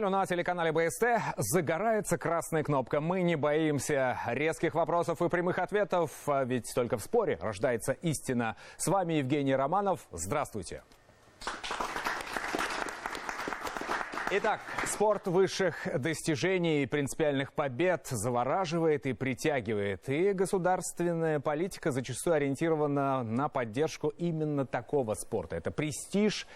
На телеканале БСТ загорается красная кнопка. Мы не боимся резких вопросов и прямых ответов, ведь только в споре рождается истина. С вами Евгений Романов. Здравствуйте. Итак, спорт высших достижений и принципиальных побед завораживает и притягивает. И государственная политика зачастую ориентирована на поддержку именно такого спорта. Это престиж,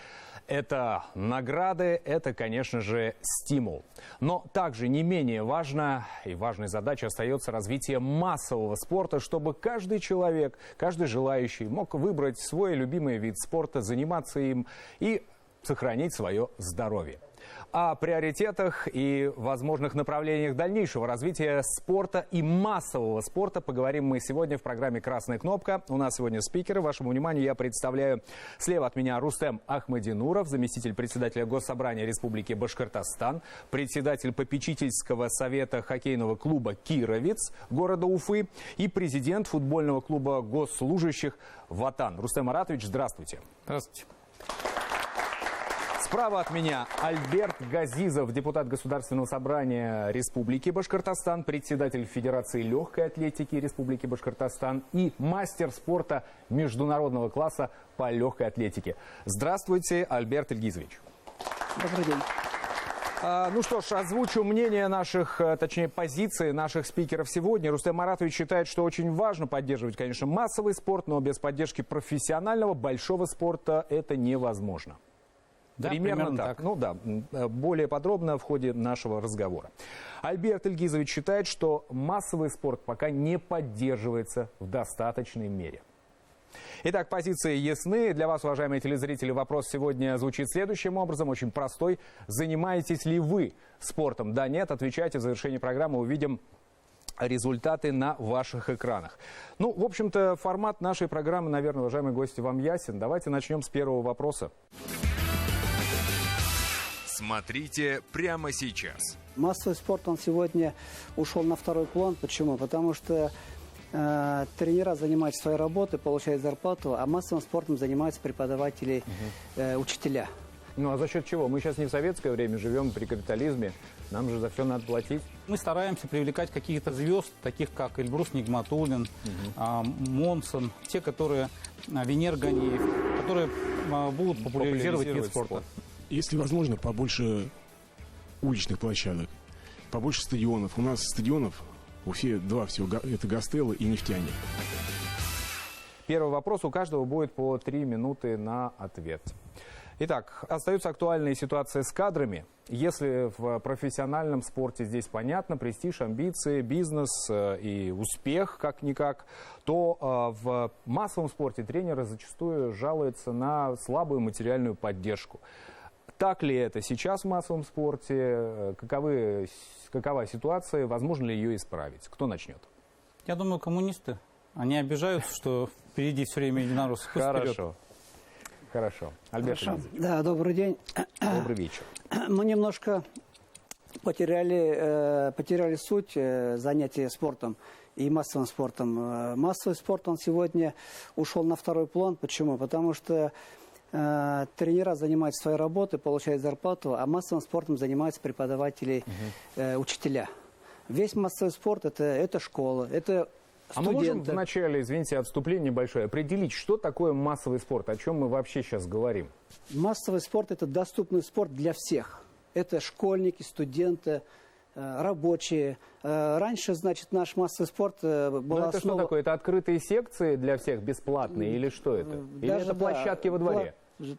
это награды, это, конечно же, стимул. Но также не менее важно и важной задачей остается развитие массового спорта, чтобы каждый человек, каждый желающий мог выбрать свой любимый вид спорта, заниматься им и сохранить свое здоровье. О приоритетах и возможных направлениях дальнейшего развития спорта и массового спорта поговорим мы сегодня в программе «Красная кнопка». У нас сегодня спикеры. Вашему вниманию я представляю слева от меня Рустем Ахмадинуров, заместитель председателя Госсобрания Республики Башкортостан, председатель попечительского совета хоккейного клуба «Кировец» города Уфы и президент футбольного клуба госслужащих «Ватан». Рустем Маратович, здравствуйте. Здравствуйте. Справа от меня Альберт Газизов, депутат Государственного собрания Республики Башкортостан, председатель Федерации легкой атлетики Республики Башкортостан и мастер спорта международного класса по легкой атлетике. Здравствуйте, Альберт Ильгизович. Добрый день. Ну что ж, озвучу мнение наших, точнее позиции наших спикеров сегодня. Рустем Маратович считает, что очень важно поддерживать, конечно, массовый спорт, но без поддержки профессионального большого спорта это невозможно. Да, примерно так. Ну да, более подробно в ходе нашего разговора. Альберт Ильгизович считает, что массовый спорт пока не поддерживается в достаточной мере. Итак, позиции ясны. Для вас, уважаемые телезрители, вопрос сегодня звучит следующим образом, очень простой. Занимаетесь ли вы спортом? Да, нет, отвечайте. В завершении программы увидим результаты на ваших экранах. Ну, в общем-то, формат нашей программы, наверное, уважаемые гости, вам ясен. Давайте начнем с первого вопроса. Смотрите прямо сейчас. Массовый спорт, он сегодня ушел на второй план. Почему? Потому что тренера занимаются своей работой, получают зарплату, а массовым спортом занимаются преподаватели, учителя. Ну, а за счет чего? Мы сейчас не в советское время живем, при капитализме. Нам же за все надо платить. Мы стараемся привлекать каких-то звезд, таких как Эльбрус Нигматуллин, Монсон, те, которые Венер Ганиев, которые будут популяризировать вид спорта. Если возможно, побольше уличных площадок, побольше стадионов. У нас стадионов в Уфе два всего. Это Гастелло и Нефтяник. Первый вопрос. У каждого будет по 3 минуты на ответ. Итак, остается актуальная ситуация с кадрами. Если в профессиональном спорте здесь понятно, престиж, амбиции, бизнес и успех как-никак, то в массовом спорте тренеры зачастую жалуются на слабую материальную поддержку. Так ли это сейчас в массовом спорте? Какова ситуация? Возможно ли ее исправить? Кто начнет? Я думаю, коммунисты. Они обижаются, что впереди все время единороссы. Хорошо. Хорошо. Альберт Ильгизович. Да, добрый день. Добрый вечер. Мы немножко потеряли суть занятия спортом и массовым спортом. Массовый спорт, он сегодня ушел на второй план. Почему? Потому что тренера занимаются своей работой, получают зарплату, а массовым спортом занимаются преподаватели, учителя. Весь массовый спорт это школа, это студенты. А мы можем вначале, извините, отступление небольшое, определить, что такое массовый спорт, о чем мы вообще сейчас говорим? Массовый спорт – это доступный спорт для всех. Это школьники, студенты, рабочие. Раньше, значит, наш массовый спорт был основан... Это что такое? Это открытые секции для всех, бесплатные, или что это? Или Даже, это площадки во дворе?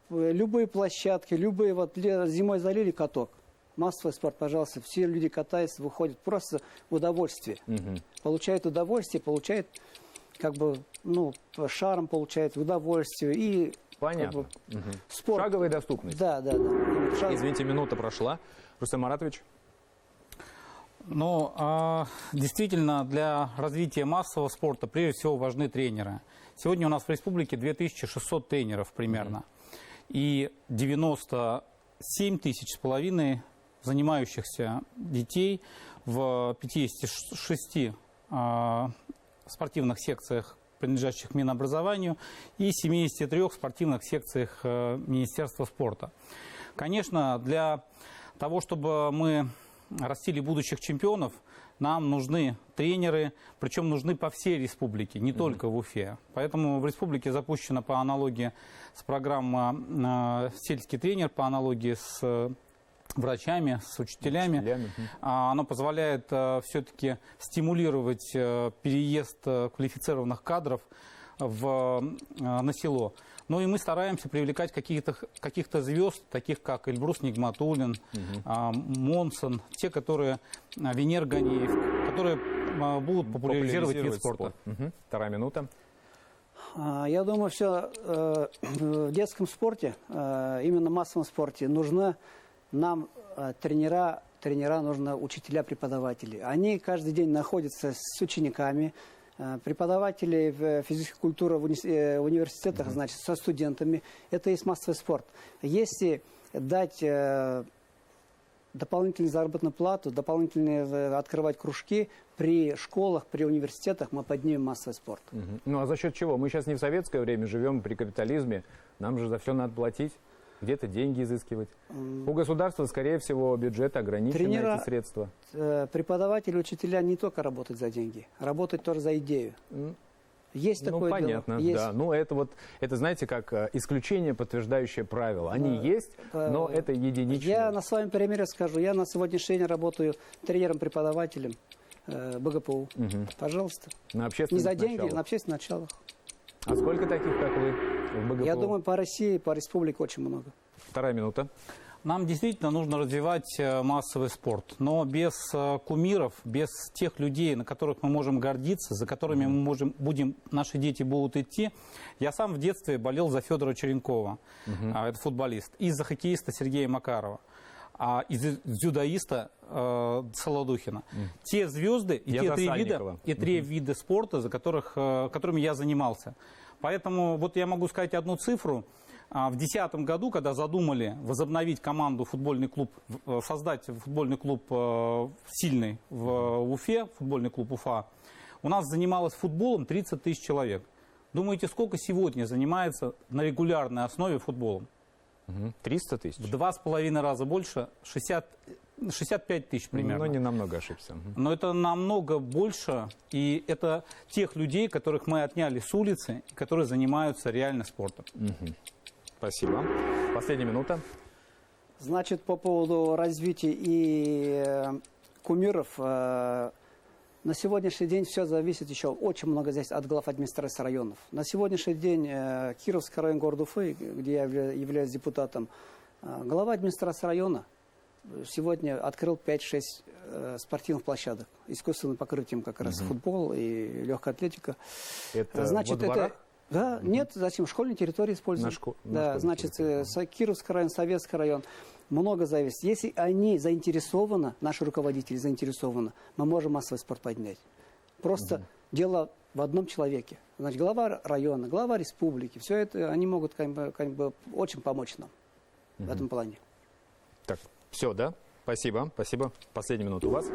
Любые площадки, любые, вот зимой залили каток. Массовый спорт, пожалуйста, все люди катаются, выходят просто в удовольствие. Получают удовольствие, получают, как бы, ну, шаром получают удовольствие и... Понятно. Как бы, спорт. Шаговая доступность. Да. Извините, минута прошла. Рустем Маратович. Ну, действительно, для развития массового спорта прежде всего важны тренеры. Сегодня у нас в республике 2600 тренеров примерно. И 97 тысяч с половиной занимающихся детей в 56 спортивных секциях, принадлежащих Минобразованию, и 73 спортивных секциях Министерства спорта. Конечно, для того, чтобы мы растили будущих чемпионов, нам нужны тренеры, причем нужны по всей республике, не только в Уфе. Поэтому в республике запущена по аналогии с программой «Сельский тренер», по аналогии с врачами, с учителями. Оно позволяет все-таки стимулировать переезд квалифицированных кадров на село. Ну и мы стараемся привлекать каких-то звезд, таких как Эльбрус Нигматуллин, Монсон, те, которые Венер Ганиев, которые будут популяризировать вид спорта. Вторая минута. Я думаю, все в детском спорте, именно массовом спорте, нужно нам тренера, нужны учителя, преподаватели. Они каждый день находятся с учениками, преподаватели физической культуры в университетах, значит, со студентами. Это и есть массовый спорт. Если дать дополнительную заработную плату, дополнительно открывать кружки при школах, при университетах, мы поднимем массовый спорт. Ну а за счет чего? Мы сейчас не в советское время живем, при капитализме. Нам же за все надо платить. Где-то деньги изыскивать. У государства, скорее всего, бюджет ограничен на эти средства. Преподаватели, учителя не только работают за деньги, работают тоже за идею. Есть такое понятно, дело. Да. Ну, это, знаете, как исключение, подтверждающее правило. Они есть, но это единичные. Я на своем примере скажу. Я на сегодняшний день работаю тренером-преподавателем БГПУ. Пожалуйста. На общественных не за деньги, началах. на общественных началах. А сколько таких, как вы, в БГПУ? Я думаю, по России, по республике очень много. Вторая минута. Нам действительно нужно развивать массовый спорт, но без кумиров, без тех людей, на которых мы можем гордиться, за которыми наши дети будут идти. Я сам в детстве болел за Федора Черенкова, это футболист, и за хоккеиста Сергея Макарова, и за дзюдоиста Солодухина. Те звезды и те три вида спорта, которыми я занимался. Поэтому вот я могу сказать одну цифру. В 2010 году, когда задумали возобновить команду, футбольный клуб, создать футбольный клуб сильный в Уфе, футбольный клуб Уфа, у нас занималось футболом 30 тысяч человек. Думаете, сколько сегодня занимается на регулярной основе футболом? 300 тысяч? В 2,5 раза больше, 65 тысяч примерно. Но не намного ошибся. Но это намного больше, и это тех людей, которых мы отняли с улицы, и которые занимаются реально спортом. Спасибо. Последняя минута. Значит, по поводу развития и кумиров, на сегодняшний день все зависит еще очень много здесь от глав администрации районов. На сегодняшний день Кировский район города Уфы, где я являюсь депутатом, глава администрации района сегодня открыл 5-6 спортивных площадок. Искусственным покрытием как раз футбол и легкая атлетика. Это значит, во дворах? Да, нет, зачем? Школьные территории используют. Да, значит, Кировский район, Советский район. Много зависит. Если они заинтересованы, наши руководители заинтересованы, мы можем массовый спорт поднять. Просто дело в одном человеке. Значит, глава района, глава республики, все это, они могут как бы очень помочь нам в этом плане. Так, все, да? Спасибо, спасибо. Последняя минута у вас.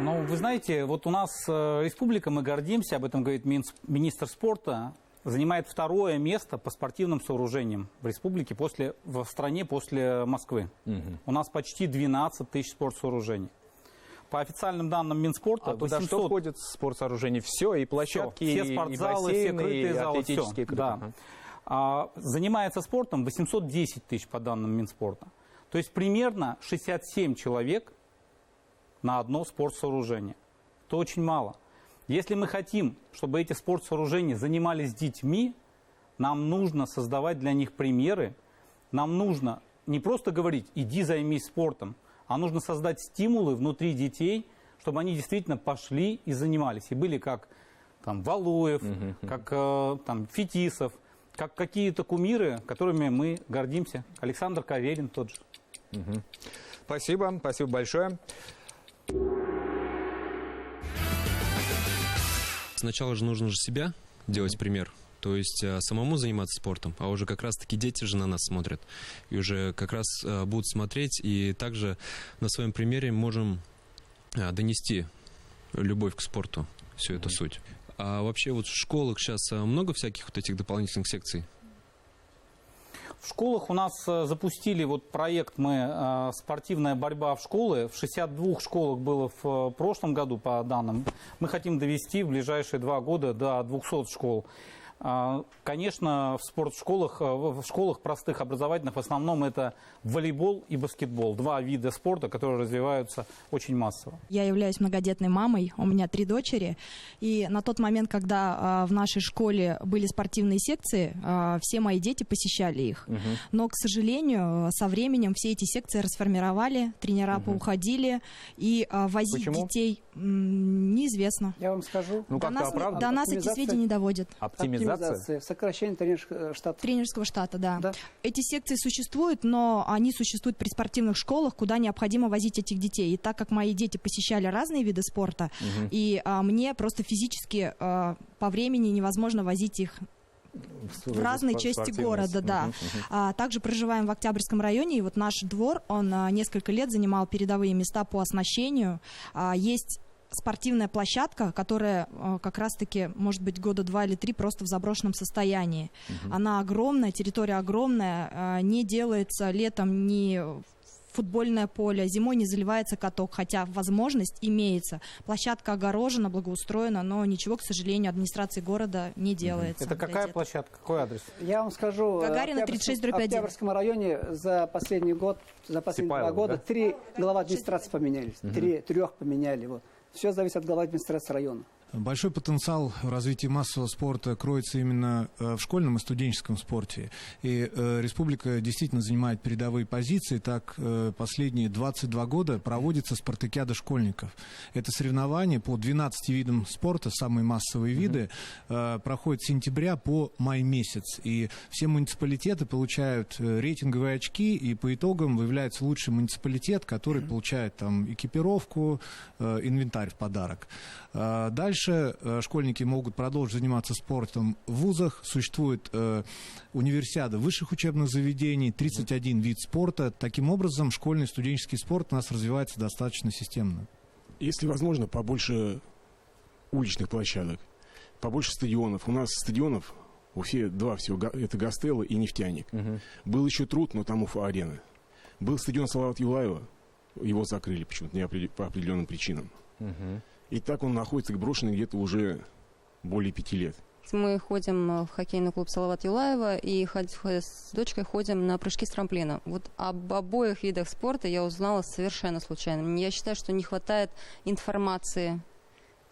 Ну, вы знаете, вот у нас республика, мы гордимся, об этом говорит министр спорта, занимает второе место по спортивным сооружениям в республике, в стране после Москвы. У нас почти 12 тысяч спортсооружений. По официальным данным Минспорта... туда что входит в спортсооружение? Все, и площадки, все спортзалы, и бассейны, все крытые залы, атлетические все. Да. Занимается спортом 810 тысяч по данным Минспорта. То есть примерно 67 человек на одно спортсооружение. Это очень мало. Если мы хотим, чтобы эти спортсооружения занимались детьми, нам нужно создавать для них примеры. Нам нужно не просто говорить «иди займись спортом», а нужно создать стимулы внутри детей, чтобы они действительно пошли и занимались. И были как там, Валуев, как там, Фетисов, как какие-то кумиры, которыми мы гордимся. Александр Каверин тот же. Спасибо, спасибо большое. Сначала же нужно себя делать пример, то есть самому заниматься спортом, а уже как раз-таки дети же на нас смотрят. И уже как раз будут смотреть, и также на своем примере можем донести любовь к спорту, всю эту суть. А вообще вот в школах сейчас много всяких вот этих дополнительных секций? В школах у нас запустили вот проект мы «Спортивная борьба в школы». В 62 школах было в прошлом году, по данным. Мы хотим довести в ближайшие 2 года до 200 школ. Конечно, в школах простых образовательных в основном это волейбол и баскетбол. 2 вида спорта, которые развиваются очень массово. Я являюсь многодетной мамой, у меня 3 дочери. И на тот момент, когда в нашей школе были спортивные секции, все мои дети посещали их. Но, к сожалению, со временем все эти секции расформировали, тренера поуходили. И возить детей неизвестно. Я вам скажу. Ну, До нас эти сведения не доводят. Оптимизация? Сокращение тренерского штата. Тренерского штата, да. Эти секции существуют, но они существуют при спортивных школах, куда необходимо возить этих детей. И так как мои дети посещали разные виды спорта, и мне просто физически по времени невозможно возить их в разные части города, да. Также проживаем в Октябрьском районе, и вот наш двор, он несколько лет занимал передовые места по оснащению. Есть спортивная площадка, которая как раз-таки, может быть, 2 года или 3 просто в заброшенном состоянии. Она огромная, территория огромная, не делается летом ни футбольное поле, зимой не заливается каток, хотя возможность имеется. Площадка огорожена, благоустроена, но ничего, к сожалению, администрации города не делается. Это какая площадка, какой адрес? Я вам скажу, Гагарина, 36/1. В Октябрьском районе за последний год, за последние 2 года 3 глава администрации поменялись. 3 поменяли. Вот. Все зависит от главы администрации района. Большой потенциал в развитии массового спорта кроется именно в школьном и студенческом спорте. И республика действительно занимает передовые позиции. Так, последние 22 года проводится спартакиада школьников. Это соревнования по 12 видам спорта, самые массовые виды, проходят с сентября по май месяц. И все муниципалитеты получают рейтинговые очки, и по итогам выявляется лучший муниципалитет, который получает там экипировку, инвентарь в подарок. Дальше школьники могут продолжить заниматься спортом в вузах. Существует универсиада высших учебных заведений, 31 вид спорта. Таким образом, школьный и студенческий спорт у нас развивается достаточно системно. Если возможно, побольше уличных площадок, побольше стадионов. У нас стадионов в Уфе 2 всего. Это Гастелло и Нефтяник. Был еще Труд, но там Уфа-арена. Был стадион Салавата Юлаева. Его закрыли почему-то по определенным причинам. И так он находится брошенный где-то уже более 5 лет. Мы ходим в хоккейный клуб Салават Юлаева и с дочкой ходим на прыжки с трамплина. Вот об обоих видах спорта я узнала совершенно случайно. Я считаю, что не хватает информации.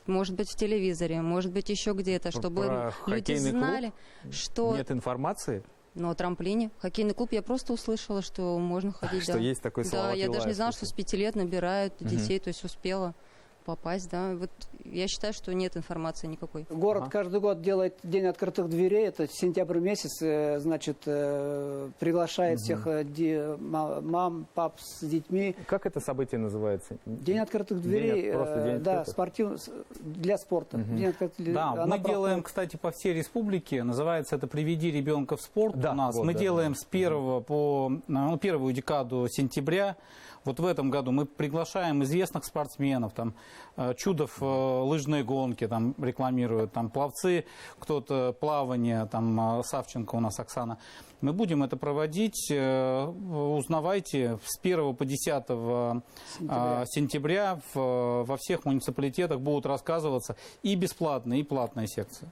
Может быть, в телевизоре, может быть, еще где-то, чтобы люди знали, что... Нет информации? Но о трамплине. Хоккейный клуб я просто услышала, что можно ходить. Что есть такой Салават Юлаев. Да, я даже не знала, что с 5 лет набирают детей, то есть успела попасть, да. Вот я считаю, что нет информации никакой. Город каждый год делает День открытых дверей. Это сентябрь месяц, значит, приглашает всех мам, пап с детьми. Как это событие называется? День открытых дверей, да, для спорта. Да, мы делаем, кстати, по всей республике. Называется это «Приведи ребенка в спорт» у нас. Мы делаем с 1 по первую декаду сентября. Вот в этом году мы приглашаем известных спортсменов, там, Чудов лыжные гонки там, рекламируют, там, пловцы, кто-то плавание, там, Савченко у нас Оксана. Мы будем это проводить, узнавайте, с 1 по 10 сентября во всех муниципалитетах будут рассказываться и бесплатные, и платные секции.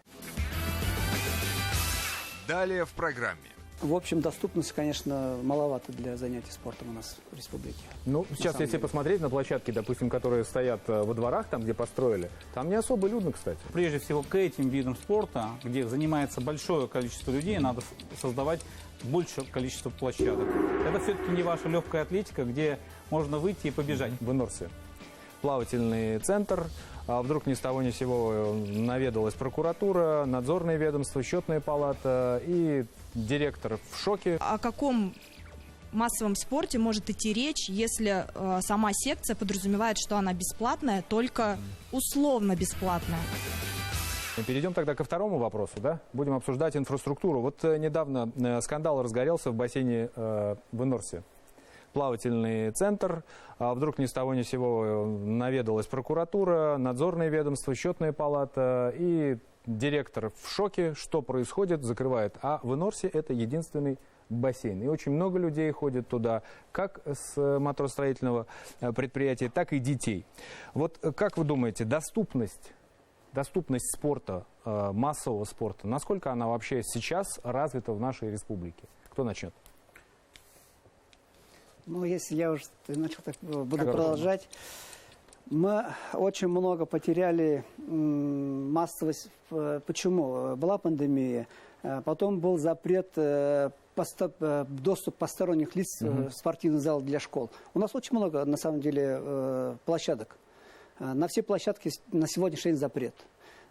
Далее в программе. В общем, доступность, конечно, маловато для занятий спортом у нас в республике. Ну, сейчас, если посмотреть на площадки, допустим, которые стоят во дворах, там, где построили, там не особо людно, кстати. Прежде всего, к этим видам спорта, где занимается большое количество людей, надо создавать большее количество площадок. Это все-таки не ваша легкая атлетика, где можно выйти и побежать. В Инорсе. Плавательный центр. А вдруг ни с того ни с сего наведалась прокуратура, надзорное ведомство, счетная палата и директор в шоке. О каком массовом спорте может идти речь, если сама секция подразумевает, что она бесплатная, только условно бесплатная? Перейдем тогда ко второму вопросу, да? Будем обсуждать инфраструктуру. Вот недавно скандал разгорелся в бассейне в Инорсе. Плавательный центр, а вдруг ни с того ни с сего наведалась прокуратура, надзорное ведомство, счетная палата и директор в шоке, что происходит, закрывает. А в Инорсе это единственный бассейн. И очень много людей ходит туда, как с моторостроительного предприятия, так и детей. Вот как вы думаете, доступность спорта, массового спорта, насколько она вообще сейчас развита в нашей республике? Кто начнет? Ну, если я уже начал, так буду продолжать. Мы очень много потеряли массовость. Почему? Была пандемия, потом был запрет доступ посторонних лиц в спортивный зал для школ. У нас очень много, на самом деле, площадок. На все площадки на сегодняшний день запрет.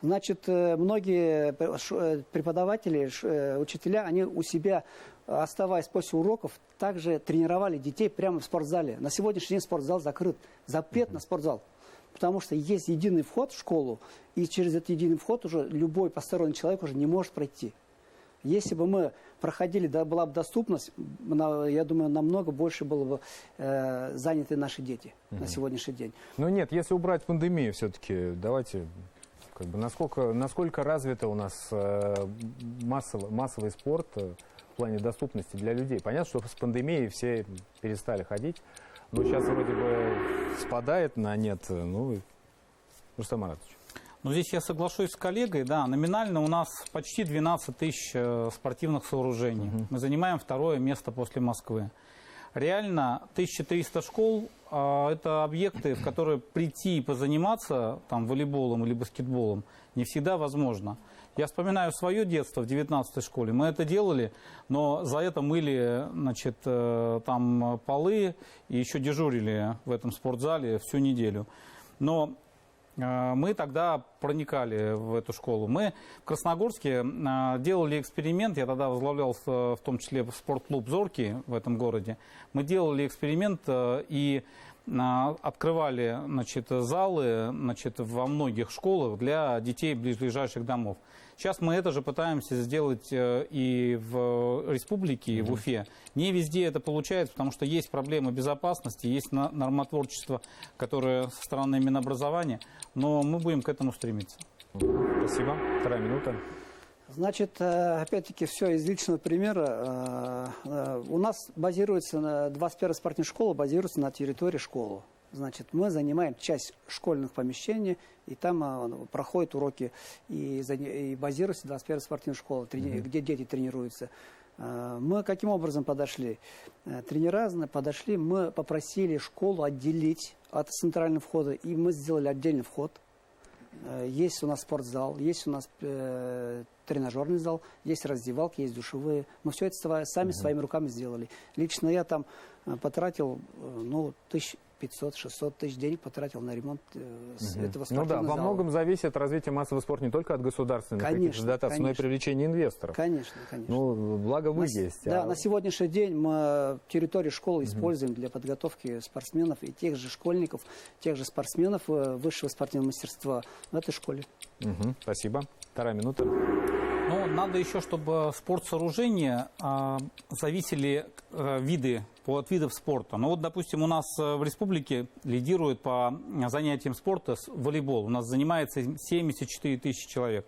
Значит, многие преподаватели, учителя, они у себя, оставаясь после уроков, также тренировали детей прямо в спортзале. На сегодняшний день спортзал закрыт. Запрет на спортзал. Потому что есть единый вход в школу, и через этот единый вход уже любой посторонний человек уже не может пройти. Если бы мы проходили, да, была бы доступность, я думаю, намного больше было бы заняты наши дети на сегодняшний день. Ну нет, если убрать пандемию все-таки, давайте, насколько развито у нас массовый спорт в плане доступности для людей. Понятно, что с пандемией все перестали ходить, но сейчас вроде бы спадает на нет. Ну, Рустам Маратович. Ну, здесь я соглашусь с коллегой, да, номинально у нас почти 12 тысяч спортивных сооружений. Мы занимаем второе место после Москвы. Реально 1300 школ это объекты, в которые прийти и позаниматься там, волейболом или баскетболом не всегда возможно. Я вспоминаю свое детство в 19-й школе. Мы это делали, но за это мыли, значит, там полы и еще дежурили в этом спортзале всю неделю. Но мы тогда проникали в эту школу. Мы в Красногорске делали эксперимент, я тогда возглавлял в том числе спортклуб «Зоркий» в этом городе. Мы делали эксперимент и открывали, значит, залы, значит, во многих школах для детей ближайших домов. Сейчас мы это же пытаемся сделать и в республике, и в Уфе. Не везде это получается, потому что есть проблемы безопасности, есть нормотворчество, которое со стороны Минобразования, но мы будем к этому стремиться. Спасибо. 2 минуты. Значит, опять-таки, все из личного примера. У нас базируется, 21-я спортивная школа базируется на территории школы. Значит, мы занимаем часть школьных помещений, и там проходят уроки, и базируется 21-я спортивная школа, где дети тренируются. Мы каким образом подошли? Тренера подошли, мы попросили школу отделить от центрального входа, и мы сделали отдельный вход. Есть у нас спортзал, есть у нас тренажерный зал, есть раздевалки, есть душевые. Мы все это сами своими руками сделали. Лично я там потратил, 500-600 тысяч денег потратил на ремонт этого спортивного зала. Ну да, во многом зависит развитие массового спорта не только от государственных дотаций, но и привлечения инвесторов. Конечно, конечно. Ну, благо вы есть. Да, на сегодняшний день мы территорию школы используем для подготовки спортсменов и тех же школьников, тех же спортсменов высшего спортивного мастерства в этой школе. Спасибо. 2 минута. Ну, надо еще, чтобы спортсооружения зависели от видов спорта. Ну вот, допустим, у нас в республике лидирует по занятиям спорта волейбол. У нас занимается 74 тысячи человек.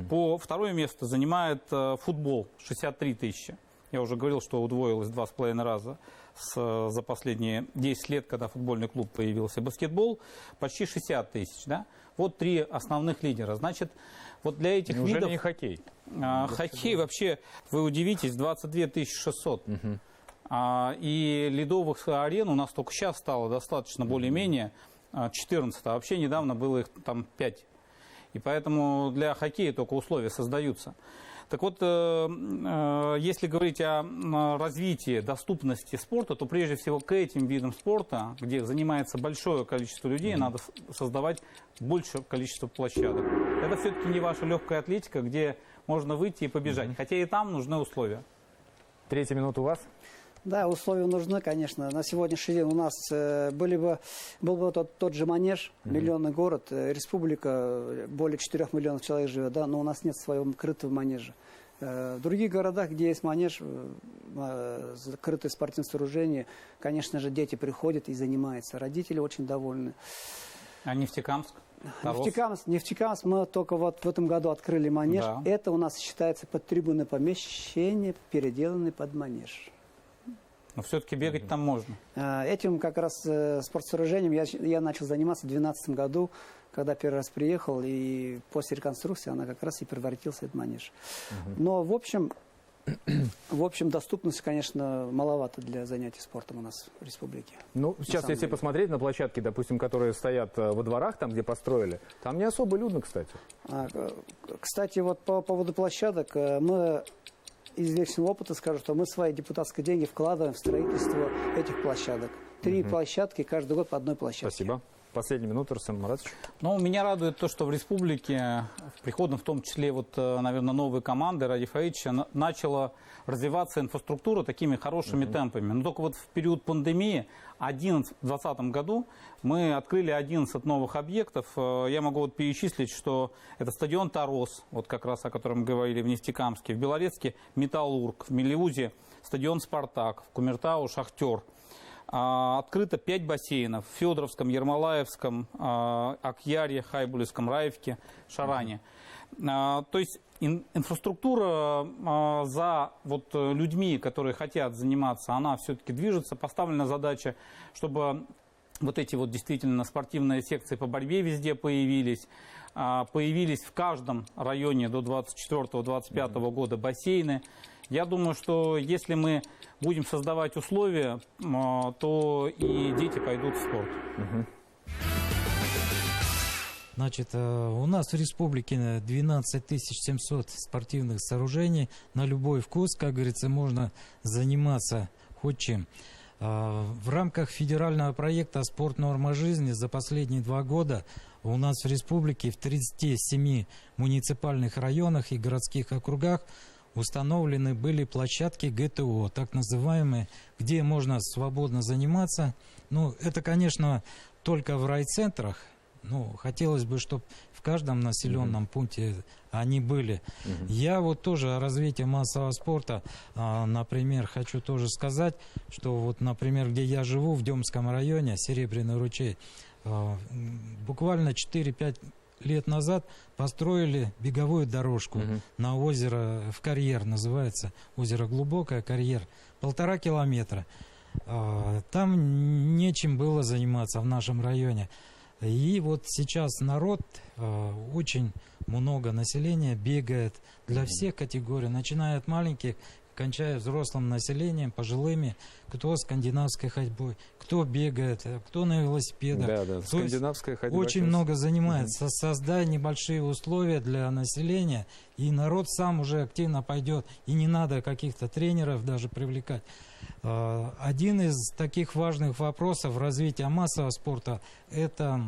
По второе место занимает футбол, 63 тысячи. Я уже говорил, что удвоилось 2,5 раза за последние 10 лет, когда футбольный клуб появился. Баскетбол почти 60 тысяч. Да? Вот 3 основных лидера. Значит, вот для этих видов... Неужели не хоккей? Хоккей вообще, вы удивитесь, 22 600. И ледовых арен у нас только сейчас стало достаточно более-менее 14, а вообще недавно было их там 5. И поэтому для хоккея только условия создаются. Так вот, если говорить о развитии доступности спорта, то прежде всего к этим видам спорта, где занимается большое количество людей, надо создавать большее количество площадок. Это все-таки не ваша легкая атлетика, где можно выйти и побежать. Хотя и там нужны условия. 3 минута у вас. Да, условия нужны, конечно. На сегодняшний день у нас был бы тот же манеж, миллионный город, республика, более 4 миллионов человек живет, да, но у нас нет своего крытого манежа. В других городах, где есть манеж, закрытые спортивные сооружения, конечно же, дети приходят и занимаются. Родители очень довольны. А Нефтекамск? Нефтекамск мы только вот в этом году открыли манеж. Да. Это у нас считается под трибунное помещение, переделанный под манеж. Но все-таки бегать там можно. Этим как раз спортсооружением я начал заниматься в 2012 году, когда первый раз приехал, и после реконструкции она как раз и превратился в этот манеж. Но в общем, доступность, конечно, маловато для занятий спортом у нас в республике. Ну, сейчас, если посмотреть на площадки, допустим, которые стоят во дворах, там, где построили, там не особо людно, кстати. Кстати, вот по поводу площадок, мы из личного опыта скажу, что мы свои депутатские деньги вкладываем в строительство этих площадок. 3 площадки, каждый год по одной площадке. Спасибо. Последняя минута, Рустам Маратович. Но меня радует то, что в республике, в приходном в том числе, вот, наверное, новой команды Ради Фаича начала развиваться инфраструктура такими хорошими темпами. Но только вот в период пандемии в 2020 году мы открыли 11 новых объектов. Я могу вот перечислить, что это стадион «Тарос», вот как раз о котором мы говорили, в Нефтекамске, в Белорецке «Металлург», в Мелеузе стадион «Спартак», в Кумертау «Шахтер». Открыто 5 бассейнов в Федоровском, Ермолаевском, Акьяре, Хайбулевском, Раевке, Шаране. То есть инфраструктура за вот людьми, которые хотят заниматься, она все-таки движется. Поставлена задача, чтобы вот эти вот действительно спортивные секции по борьбе везде появились. Появились в каждом районе до 2024-2025 года бассейны. Я думаю, что если мы будем создавать условия, то и дети пойдут в спорт. Значит, у нас в республике 12 700 спортивных сооружений. На любой вкус, как говорится, можно заниматься хоть чем. В рамках федерального проекта «Спорт. Норма жизни» за последние 2 года у нас в республике в 37 муниципальных районах и городских округах установлены были площадки ГТО, так называемые, где можно свободно заниматься. Ну, это, конечно, только в райцентрах. Ну, хотелось бы, чтобы в каждом населенном пункте они были. Я вот тоже о развитии массового спорта, например, хочу тоже сказать, что вот, например, где я живу, в Демском районе, Серебряный ручей, буквально 4-5 лет назад построили беговую дорожку на озеро, в карьер называется, озеро Глубокое, карьер, 1,5 километра. Там нечем было заниматься в нашем районе. И вот сейчас народ, очень много населения бегает для всех категорий, начиная от маленьких, кончая взрослым населением, пожилыми, кто скандинавской ходьбой, кто бегает, кто на велосипедах. Да, скандинавская ходьба. Очень много занимается. Создай небольшие условия для населения, и народ сам уже активно пойдет. И не надо каких-то тренеров даже привлекать. Один из таких важных вопросов развития массового спорта – это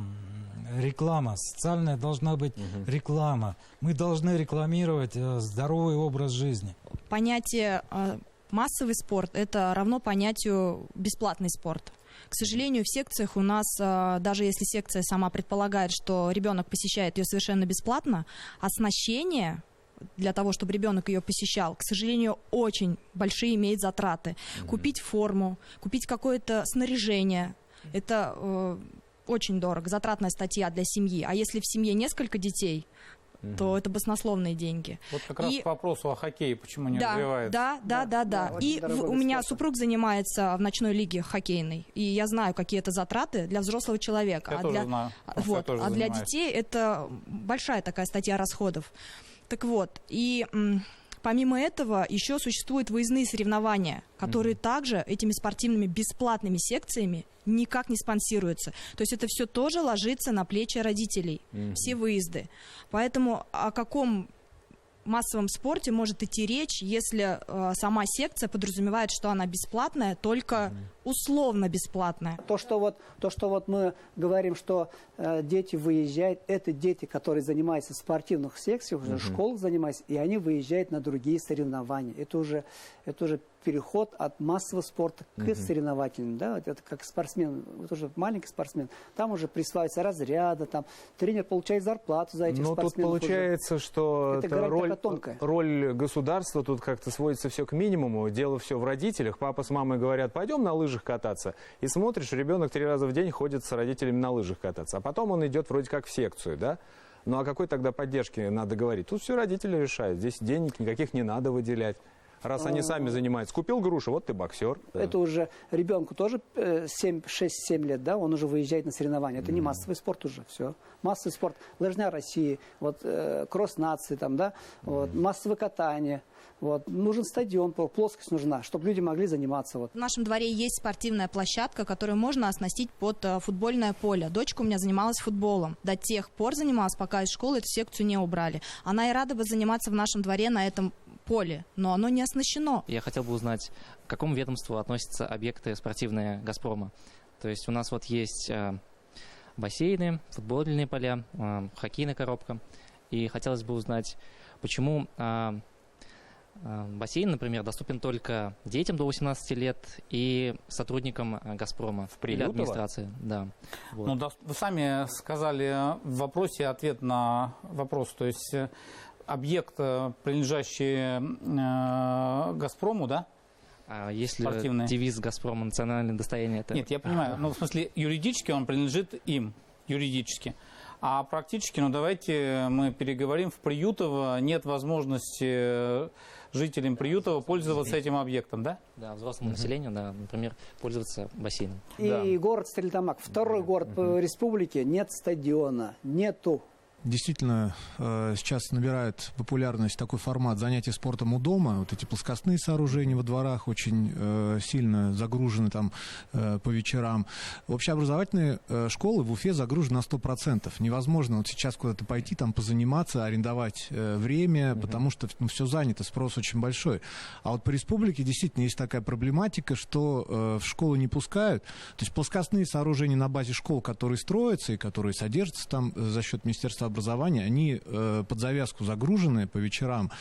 реклама. Социальная должна быть реклама. Мы должны рекламировать здоровый образ жизни. Понятие массовый спорт – это равно понятию бесплатный спорт. К сожалению, в секциях у нас, даже если секция сама предполагает, что ребенок посещает ее совершенно бесплатно, оснащение для того, чтобы ребенок ее посещал, к сожалению, очень большие имеет затраты. Купить форму, купить какое-то снаряжение – это очень дорого, затратная статья для семьи. А если в семье несколько детей, то это баснословные деньги. Вот как раз к вопросу о хоккее, почему не развивается. Да. И у меня супруг занимается в ночной лиге хоккейной, и я знаю, какие это затраты для взрослого человека. Я тоже знаю. А для детей это большая такая статья расходов. Так вот, и помимо этого еще существуют выездные соревнования, которые также этими спортивными бесплатными секциями никак не спонсируются. То есть это все тоже ложится на плечи родителей, все выезды. Поэтому о каком массовом спорте может идти речь, если сама секция подразумевает, что она бесплатная, только условно бесплатная? То, что вот мы говорим, что дети выезжают, это дети, которые занимаются в спортивных секциях, уже в школах занимаются, и они выезжают на другие соревнования. Это уже переход от массового спорта к соревновательному. Да? Вот это как спортсмен, вот уже маленький спортсмен, там уже присваиваются разряды, там тренер получает зарплату за этих спортсменов. Но тут получается, что роль государства тут как-то сводится все к минимуму, дело все в родителях. Папа с мамой говорят, пойдем на лыжах кататься. И смотришь, ребенок 3 раза в день ходит с родителями на лыжах кататься. А потом он идет вроде как в секцию, да? Ну, о какой тогда поддержке надо говорить? Тут все родители решают. Здесь денег никаких не надо выделять. Раз они сами занимаются. Купил грушу, вот ты боксер. Это уже ребенку тоже 6-7 лет, да, он уже выезжает на соревнования. Это не массовый спорт уже, все. Массовый спорт. Лыжня России, вот, кросс нации, там, да, вот, массовое катание. Вот. Нужен стадион, плоскость нужна, чтобы люди могли заниматься. Вот. В нашем дворе есть спортивная площадка, которую можно оснастить под футбольное поле. Дочка у меня занималась футболом. До тех пор занималась, пока из школы эту секцию не убрали. Она и рада бы заниматься в нашем дворе на этом поле, но оно не оснащено. Я хотел бы узнать, к какому ведомству относятся объекты спортивные «Газпрома». То есть у нас вот есть бассейны, футбольные поля, хоккейная коробка. И хотелось бы узнать, почему бассейн, например, доступен только детям до 18 лет и сотрудникам «Газпрома» или администрации. Да. Вот. Ну, да, вы сами сказали в вопросе ответ на вопрос. То есть объект, принадлежащий «Газпрому», да? А если спортивный девиз «Газпрома» национальное достояние? Это... Нет, я понимаю. Ну, в смысле, юридически он принадлежит им. Юридически. А практически, ну давайте мы переговорим, в Приютово нет возможности жителям Приютова пользоваться этим объектом, да? Да, взрослому населению, да, например, пользоваться бассейном. И город Стерлитамак, второй город по республике, нет стадиона, нету. Действительно, сейчас набирает популярность такой формат занятий спортом у дома. Вот эти плоскостные сооружения во дворах очень сильно загружены там по вечерам. Общеобразовательные школы в Уфе загружены на 100%. Невозможно вот сейчас куда-то пойти, там позаниматься, арендовать время, потому что все занято, спрос очень большой. А вот по республике действительно есть такая проблематика, что в школу не пускают. То есть плоскостные сооружения на базе школ, которые строятся и которые содержатся там за счет Министерства образования, они под завязку загружены по вечерам,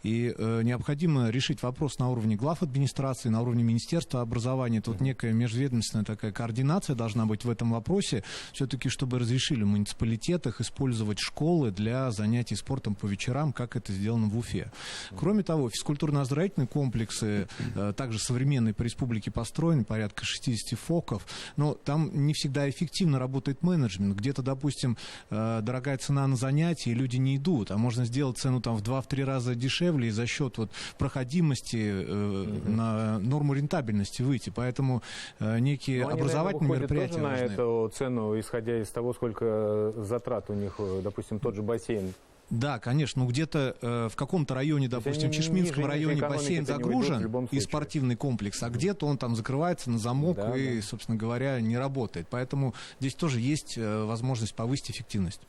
и необходимо решить вопрос на уровне глав администрации, на уровне Министерства образования. Тут некая межведомственная такая координация должна быть в этом вопросе, все-таки, чтобы разрешили в муниципалитетах использовать школы для занятий спортом по вечерам, как это сделано в Уфе. Кроме того, физкультурно-оздоровительные комплексы, также современные по республике построены, порядка 60 ФОКов, но там не всегда эффективно работает менеджмент. Где-то, допустим, дорогая цена на занятия, и люди не идут, а можно сделать цену там в 2-3 раза дешевле и за счет вот проходимости на норму рентабельности выйти. Поэтому некие образовательные мероприятия тоже нужны. на эту цену, исходя из того, сколько затрат у них, допустим, тот же бассейн. Да, конечно, ну где-то в каком-то районе, допустим, в Чешминском районе бассейн загружен и спортивный комплекс, а где-то он там закрывается на замок и, собственно говоря, не работает. Поэтому здесь тоже есть возможность повысить эффективность.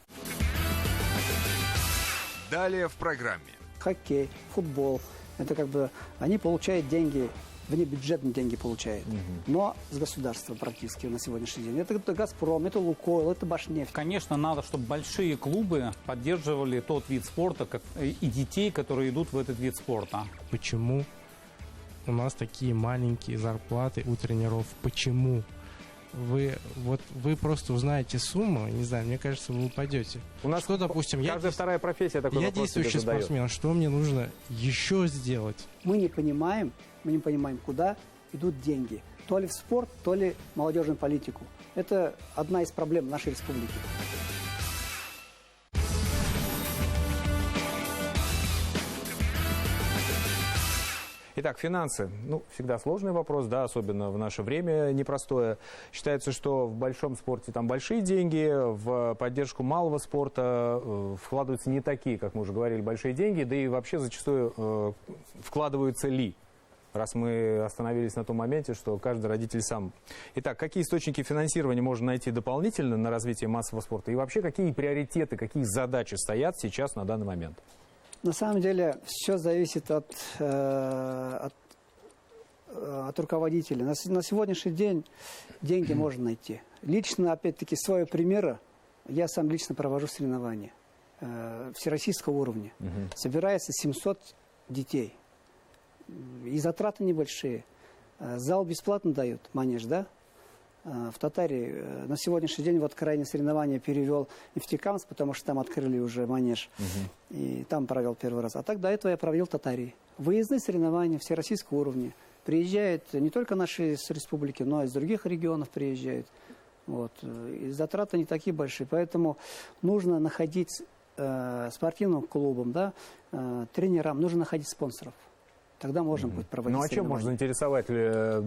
Далее в программе. Хоккей, футбол, это как бы они получают деньги, внебюджетные деньги получают, но с государства практически на сегодняшний день. Это «Газпром», это «Лукойл», это «Башнефть». Конечно, надо, чтобы большие клубы поддерживали тот вид спорта и детей, которые идут в этот вид спорта. Почему у нас такие маленькие зарплаты у тренеров? Почему? Вы просто узнаете сумму, не знаю, мне кажется, вы упадете. У нас, что, допустим, каждая вторая профессия такой вопрос действующий спортсмен, что мне нужно еще сделать? Мы не понимаем, куда идут деньги. То ли в спорт, то ли в молодежную политику. Это одна из проблем нашей республики. Итак, финансы. Ну, всегда сложный вопрос, да, особенно в наше время непростое. Считается, что в большом спорте там большие деньги, в поддержку малого спорта вкладываются не такие, как мы уже говорили, большие деньги, да и вообще зачастую вкладываются ли, раз мы остановились на том моменте, что каждый родитель сам. Итак, какие источники финансирования можно найти дополнительно на развитие массового спорта и вообще какие приоритеты, какие задачи стоят сейчас на данный момент? На самом деле все зависит от руководителя. На сегодняшний день деньги можно найти. Лично, опять-таки, своего примера, я сам лично провожу И затраты небольшие. Зал бесплатно дают, манеж, да? В Татарии на сегодняшний день вот крайнее соревнование перевел Нефтекамск, потому что там открыли уже манеж. И там провел первый раз. А так до этого я провел в Татарии. Выездные соревнования всероссийского уровня. Приезжают не только наши с республики, но и из других регионов приезжают. Вот. И затраты не такие большие. Поэтому нужно находить спортивным клубам, да, тренерам, нужно находить спонсоров. Тогда можно будет проводить Ну а чем можно заинтересовать,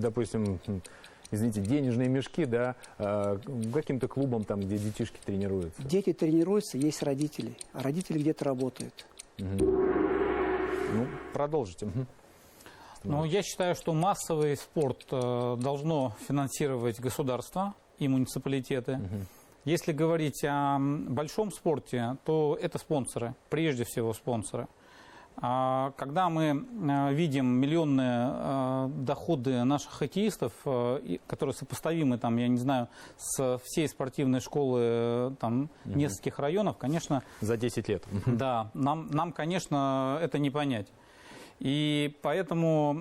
допустим, извините, денежные мешки, да, каким-то клубом, там, где детишки тренируются? Дети тренируются, есть родители. А родители где-то работают. Ну, продолжите. Ну, я считаю, что массовый спорт должно финансировать государство и муниципалитеты. Если говорить о большом спорте, то это спонсоры, прежде всего спонсоры. Когда мы видим миллионные доходы наших хоккеистов, которые сопоставимы, там, я не знаю, с всей спортивной школы там, нескольких районов, конечно... За 10 лет. Да, нам, конечно, это не понять. И поэтому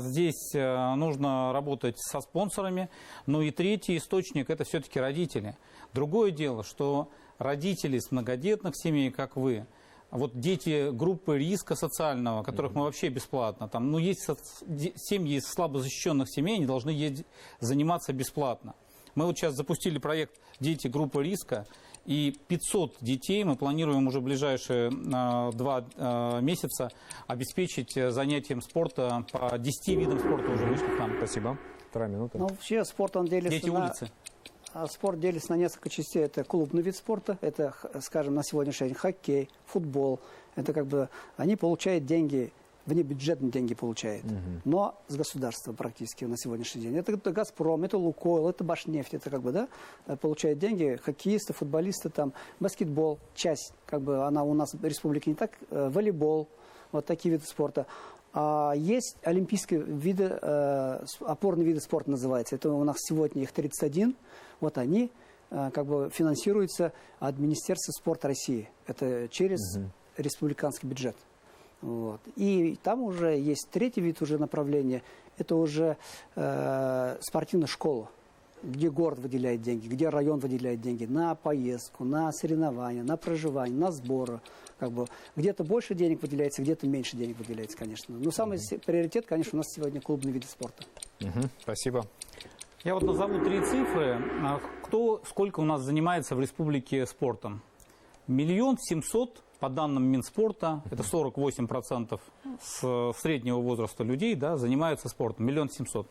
здесь нужно работать со спонсорами. Ну и третий источник – это все-таки родители. Другое дело, что родители с многодетных семей, как вы, вот дети группы риска социального, которых мы вообще бесплатно, там, ну, есть семьи из слабо защищенных семей, они должны заниматься бесплатно. Мы вот сейчас запустили проект «Дети группы риска», и 500 детей мы планируем уже в ближайшие 2 месяца обеспечить занятием спорта по 10 видам спорта уже вышли к нам. Спасибо. 2 минуты. Ну, вообще спорт, он делится Дети улицы. Спорт делится на несколько частей. Это клубный вид спорта, это, скажем, на сегодняшний день хоккей, футбол. Это как бы они получают деньги, внебюджетные деньги получают, но с государства практически на сегодняшний день. Это «Газпром», это «Лукойл», это «Башнефть», это как бы, да, получают деньги хоккеисты, футболисты, там, баскетбол, часть, как бы она у нас в республике не так, волейбол, вот такие виды спорта. А есть олимпийские виды, опорные виды спорта называется. Это у нас сегодня их 31. Вот они как бы финансируются от Министерства спорта России. Это через республиканский бюджет. Вот. И там уже есть третий вид уже направления. Это уже спортивная школа, где город выделяет деньги, где район выделяет деньги на поездку, на соревнования, на проживание, на сборы. Как бы где-то больше денег выделяется, где-то меньше денег выделяется, конечно. Но самый приоритет, конечно, у нас сегодня клубные виды спорта. Спасибо. Я вот назову 3 цифры. Сколько у нас занимается в республике спортом? 1 700 000, по данным Минспорта, это 48% с среднего возраста людей, да, занимаются спортом. 1 700 000.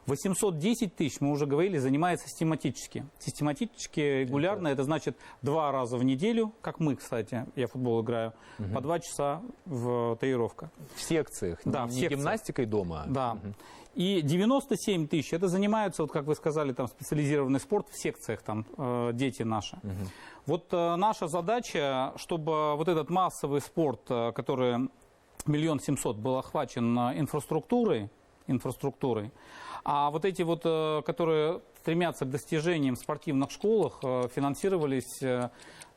810 000, мы уже говорили, занимается систематически. Систематически, регулярно, это значит 2 раза в неделю, как мы, кстати, я в футбол играю, по 2 часа в тренировка. В секциях, да, не гимнастикой дома? Да. И 97 000, это занимаются, вот как вы сказали, там специализированный спорт в секциях, там дети наши. Вот наша задача, чтобы вот этот массовый спорт, который 1 700 000 был охвачен инфраструктурой, а вот эти вот, которые стремятся к достижениям в спортивных школах, финансировались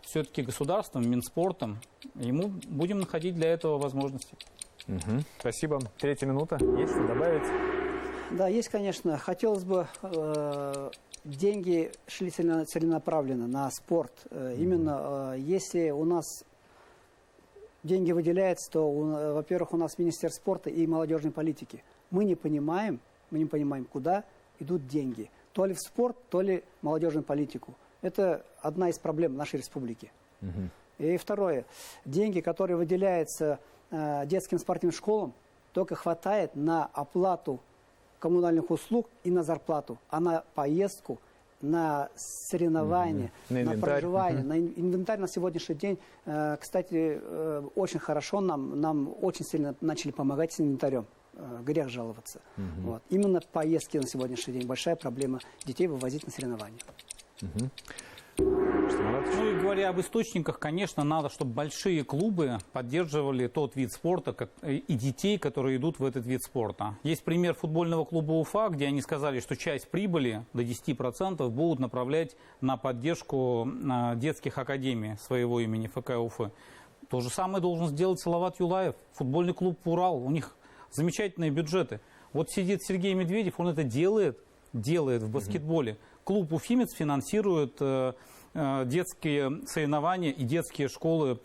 все-таки государством, Минспортом. И мы будем находить для этого возможности. Спасибо. 3 минута. Есть что добавить? Да, есть, конечно. Хотелось бы, деньги шли целенаправленно на спорт. Именно если у нас деньги выделяются, то, во-первых, у нас Министерство спорта и молодежной политики. Мы не понимаем, куда идут деньги. То ли в спорт, то ли в молодежную политику. Это одна из проблем нашей республики. И второе. Деньги, которые выделяются детским спортивным школам, только хватает на оплату коммунальных услуг и на зарплату. А на поездку, на соревнования, на проживание, на инвентарь на сегодняшний день. Кстати, очень хорошо нам очень сильно начали помогать с инвентарем. Грех жаловаться. Вот. Именно поездки на сегодняшний день большая проблема детей вывозить на соревнования. Ну и говоря об источниках, конечно, надо, чтобы большие клубы поддерживали тот вид спорта и детей, которые идут в этот вид спорта. Есть пример футбольного клуба Уфа, где они сказали, что часть прибыли до 10% будут направлять на поддержку детских академий своего имени ФК Уфы. То же самое должен сделать Салават Юлаев, футбольный клуб «Урал». У них замечательные бюджеты. Вот сидит Сергей Медведев, он это делает в баскетболе. Клуб «Уфимец» финансирует детские соревнования и детские школы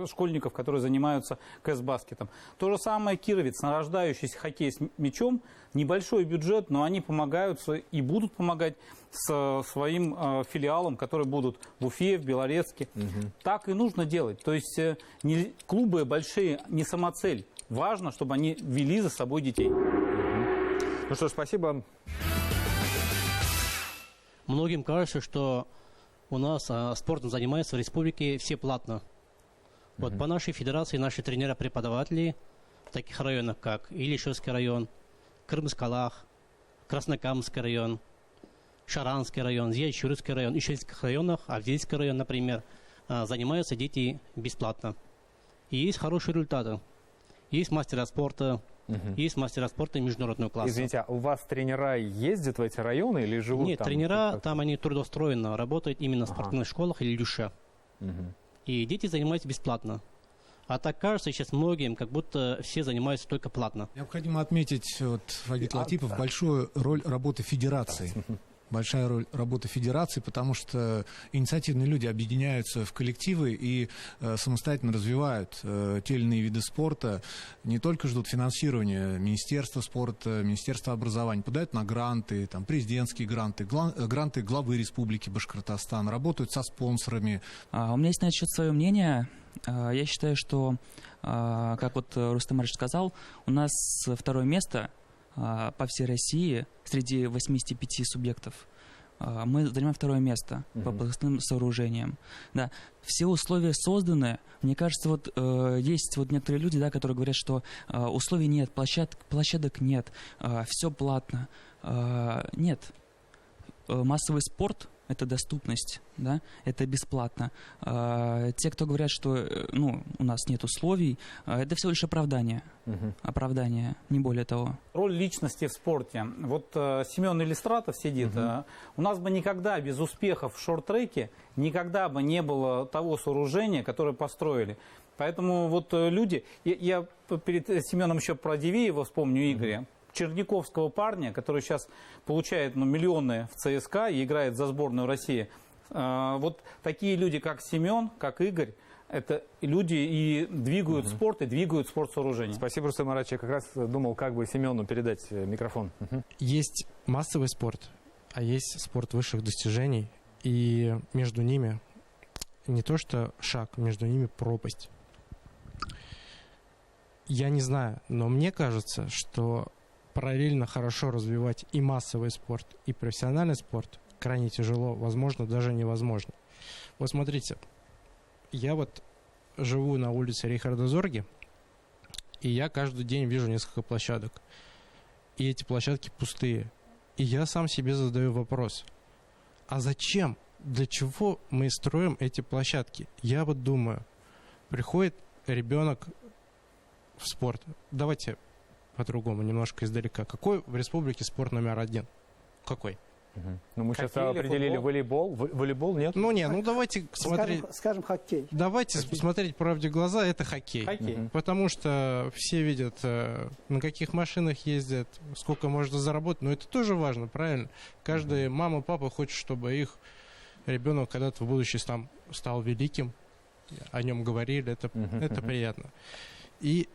школьников, которые занимаются кэс-баскетом. То же самое Кировец, нарождающийся хоккей с мячом, небольшой бюджет, но они помогают и будут помогать своим филиалам, которые будут в Уфе, в Белорецке. Так и нужно делать. То есть клубы большие не самоцель. Важно, чтобы они вели за собой детей. Ну что ж, спасибо. Многим кажется, что у нас спортом занимаются в республике все платно. Вот по нашей федерации наши тренера-преподаватели в таких районах, как Илишевский район, Крымскалах, Краснокамский район, Шаранский район, Зиячурский район, еще в нескольких районах, Авдеевский район, например, занимаются дети бесплатно. И есть хорошие результаты. Есть мастера спорта, есть мастера спорта международного класса. Извините, а у вас тренера ездят в эти районы или живут Нет, там? тренера там они трудоустроенно работают именно в спортивных школах или дюше. И дети занимаются бесплатно. А так кажется сейчас многим, как будто все занимаются только платно. Необходимо отметить, Фагит Латипов, большую роль работы федерации. Большая роль работы федерации, потому что инициативные люди объединяются в коллективы и самостоятельно развивают те или иные виды спорта. Не только ждут финансирования Министерства спорта, Министерства образования, подают на гранты, там, президентские гранты, гранты главы Республики Башкортостан, работают со спонсорами. У меня есть на этот счет свое мнение. Я считаю, что, как вот Рустам Ильич сказал, у нас второе место по всей России среди 85 субъектов. Мы занимаем второе место по плоскостным сооружениям. Да. Все условия созданы. Мне кажется, есть некоторые люди, да, которые говорят, что условий нет, площадок нет, все платно. Нет. Массовый спорт – это доступность, да? Это бесплатно. Те, кто говорят, что у нас нет условий, это всего лишь оправдание. Оправдание, не более того. Роль личности в спорте. Вот Семен Иллистратов сидит. У нас бы никогда без успехов в шорт-треке никогда бы не было того сооружения, которое построили. Поэтому вот люди... Я перед Семеном еще про Дивеева вспомню Игоря. Черниковского парня, который сейчас получает миллионы в ЦСКА и играет за сборную России. Вот такие люди, как Семен, как Игорь, это люди и двигают спорт, и двигают спортсооружение. Спасибо, Рустам Маратович. Я как раз думал, как бы Семену передать микрофон. Есть массовый спорт, а есть спорт высших достижений. И между ними не то что шаг, между ними пропасть. Я не знаю, но мне кажется, что параллельно хорошо развивать и массовый спорт, и профессиональный спорт крайне тяжело, возможно, даже невозможно. Вот смотрите, я вот живу на улице Рихарда Зорге, и я каждый день вижу несколько площадок. И эти площадки пустые. И я сам себе задаю вопрос, а зачем, для чего мы строим эти площадки? Я вот думаю, приходит ребенок в спорт. Давайте по-другому, немножко издалека. Какой в республике спорт номер один? Какой? Ну, мы сейчас определили волейбол. Волейбол нет? Давайте смотреть. Скажем, хоккей. Давайте смотреть правде в глаза, это хоккей. Потому что все видят, на каких машинах ездят, сколько можно заработать. Но это тоже важно, правильно? Каждая мама, папа хочет, чтобы их ребенок когда-то в будущем стал великим. О нем говорили, это приятно. И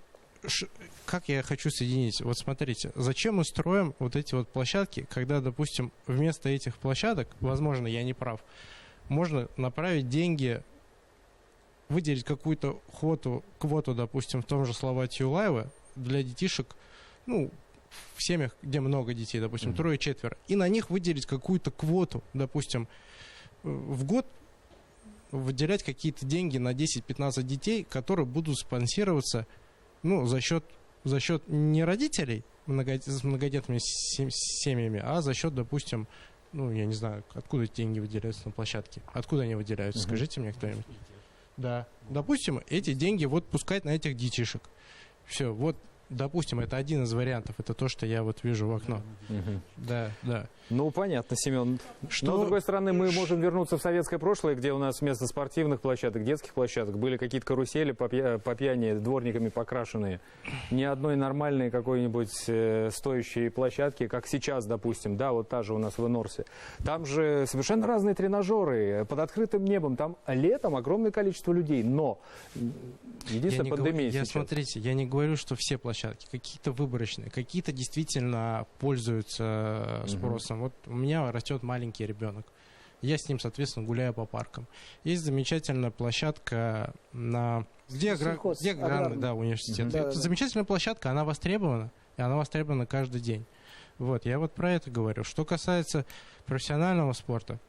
как я хочу соединить? Вот смотрите, зачем мы строим вот эти вот площадки, когда, допустим, вместо этих площадок, возможно, я не прав, можно направить деньги, выделить какую-то квоту, допустим, в том же Салавате Юлаева для детишек, в семьях, где много детей, допустим, 3-4, и на них выделить какую-то квоту, допустим, в год выделять какие-то деньги на 10-15 детей, которые будут спонсироваться за счет не родителей с многодетными семьями, а за счет, допустим, я не знаю, откуда эти деньги выделяются на площадке. Откуда они выделяются? Скажите мне кто-нибудь. Да. Допустим, эти деньги пускать на этих детишек. Все, допустим, это один из вариантов. Это то, что я вот вижу в окно. Да, да. Ну, понятно, Семен. Но, с другой стороны, мы можем вернуться в советское прошлое, где у нас вместо спортивных площадок, детских площадок были какие-то карусели по пьяни, дворниками покрашенные. Ни одной нормальной какой-нибудь стоящей площадки, как сейчас, допустим, да, вот та же у нас в Энорсе. Там же совершенно разные тренажеры, под открытым небом. Там летом огромное количество людей, но единственная пандемия сейчас. Смотрите, я не говорю, что все площадки, какие-то выборочные, какие-то действительно пользуются спросом. Вот у меня растет маленький ребенок. Я с ним, соответственно, гуляю по паркам. Есть замечательная площадка где аграрный, да, университет. Это замечательная площадка, она востребована, и она востребована каждый день. Вот, я вот про это говорю. Что касается профессионального спорта,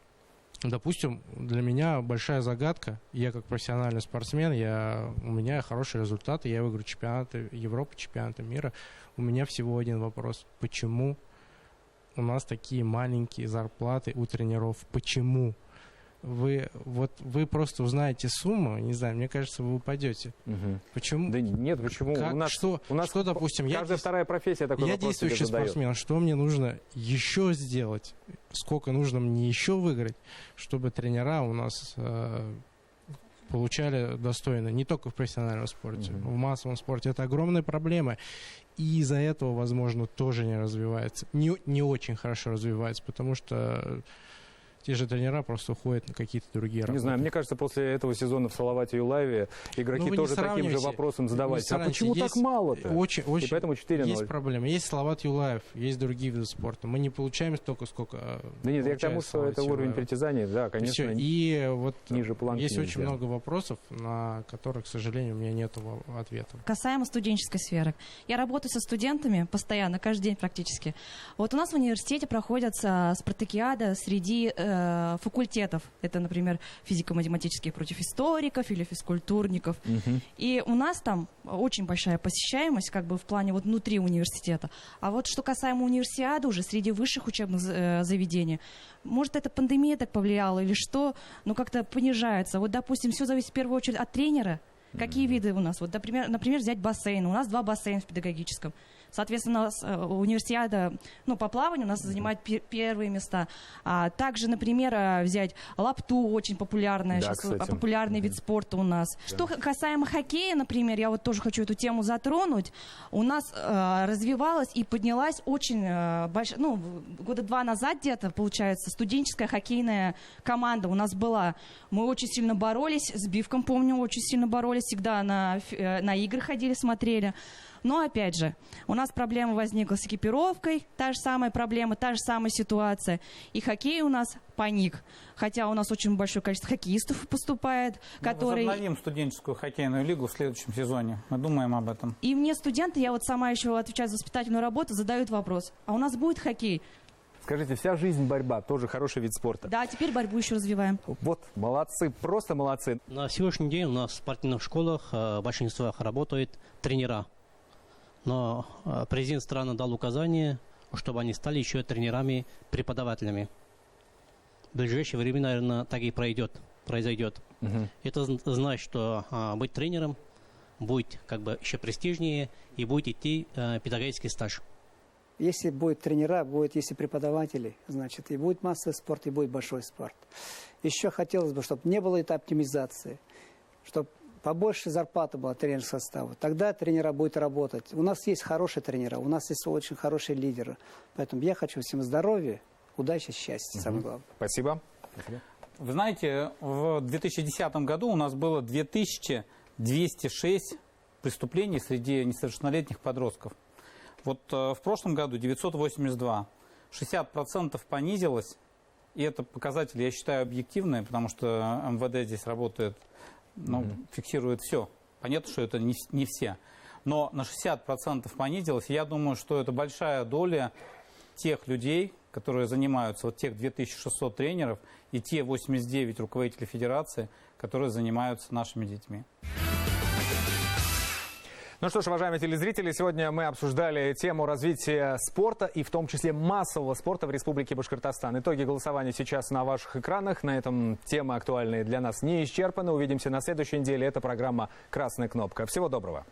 допустим, для меня большая загадка. Я как профессиональный спортсмен, у меня хорошие результаты, я выиграю чемпионаты Европы, чемпионаты мира. У меня всего один вопрос. Почему у нас такие маленькие зарплаты у тренеров? Почему? Вы просто узнаете сумму, не знаю, мне кажется, вы упадете. Почему? Да нет, почему? У нас, допустим, каждая вторая профессия такой вопрос. Я действующий спортсмен, что мне нужно еще сделать? Сколько нужно мне еще выиграть, чтобы тренера у нас получали достойно, не только в профессиональном спорте, в массовом спорте. Это огромная проблема. И из-за этого, возможно, тоже не развивается. Не очень хорошо развивается, потому что те же тренера просто уходят на какие-то другие работы. Не знаю, мне кажется, после этого сезона в Салавате Юлаеве игроки тоже таким же вопросом задавались. А почему так мало-то? И поэтому 4-0. Есть проблемы. Есть Салават Юлаев, есть другие виды спорта. Мы не получаем столько, сколько... Да нет, я к тому, что это уровень притязаний, да, конечно, и вот ниже планки есть очень много вопросов, на которые, к сожалению, у меня нет ответа. Касаемо студенческой сферы. Я работаю со студентами постоянно, каждый день практически. Вот у нас в университете проходят спартакиады среди факультетов. Это, например, физико-математические против историков или физкультурников. И у нас там очень большая посещаемость как бы в плане вот внутри университета. А вот что касаемо универсиады уже среди высших учебных заведений, может, это пандемия так повлияла или что, но как-то понижается. Вот, допустим, все зависит в первую очередь от тренера. Какие виды у нас? Вот, например, взять бассейн. У нас 2 бассейна в педагогическом. Соответственно, универсиада, по плаванию у нас занимает первые места. А также, например, взять лапту, очень популярная, да, сейчас популярный вид спорта у нас. Да. Что касаемо хоккея, например, я вот тоже хочу эту тему затронуть. У нас развивалась и поднялась очень большая, года 2 назад где-то, получается, студенческая хоккейная команда у нас была. Мы очень сильно боролись, с Бивком, помню, очень сильно боролись, всегда на игры ходили, смотрели. Но, опять же, у нас проблема возникла с экипировкой, та же самая проблема, та же самая ситуация. И хоккей у нас паник. Хотя у нас очень большое количество хоккеистов поступает, которые... Мы возобновим студенческую хоккейную лигу в следующем сезоне. Мы думаем об этом. И мне студенты, я вот сама еще отвечаю за воспитательную работу, задают вопрос. А у нас будет хоккей? Скажите, вся жизнь борьба, тоже хороший вид спорта. Да, теперь борьбу еще развиваем. Вот, молодцы, просто молодцы. На сегодняшний день у нас в спортивных школах в большинстве работают тренера. Но президент страны дал указание, чтобы они стали еще тренерами-преподавателями. В ближайшее время, наверное, так и произойдет. Это значит, что быть тренером будет как бы еще престижнее и будет идти педагогический стаж. Если будет тренера, если преподаватели, значит, и будет массовый спорт, и будет большой спорт. Еще хотелось бы, чтобы не было этой оптимизации, чтобы побольше зарплаты была тренерского состава. Тогда тренера будут работать. У нас есть хорошие тренера, у нас есть очень хорошие лидеры. Поэтому я хочу всем здоровья, удачи, счастья, самое главное. Спасибо. Вы знаете, в 2010 году у нас было 2206 преступлений среди несовершеннолетних подростков. Вот в прошлом году 982. 60% понизилось. И это показатель, я считаю, объективный, потому что МВД здесь работает, фиксирует все. Понятно, что это не все. Но на 60% понизилось. Я думаю, что это большая доля тех людей, которые занимаются, вот тех 2600 тренеров и те 89 руководителей федерации, которые занимаются нашими детьми. Ну что ж, уважаемые телезрители, сегодня мы обсуждали тему развития спорта и в том числе массового спорта в Республике Башкортостан. Итоги голосования сейчас на ваших экранах. На этом темы актуальные для нас не исчерпаны. Увидимся на следующей неделе. Это программа «Красная кнопка». Всего доброго.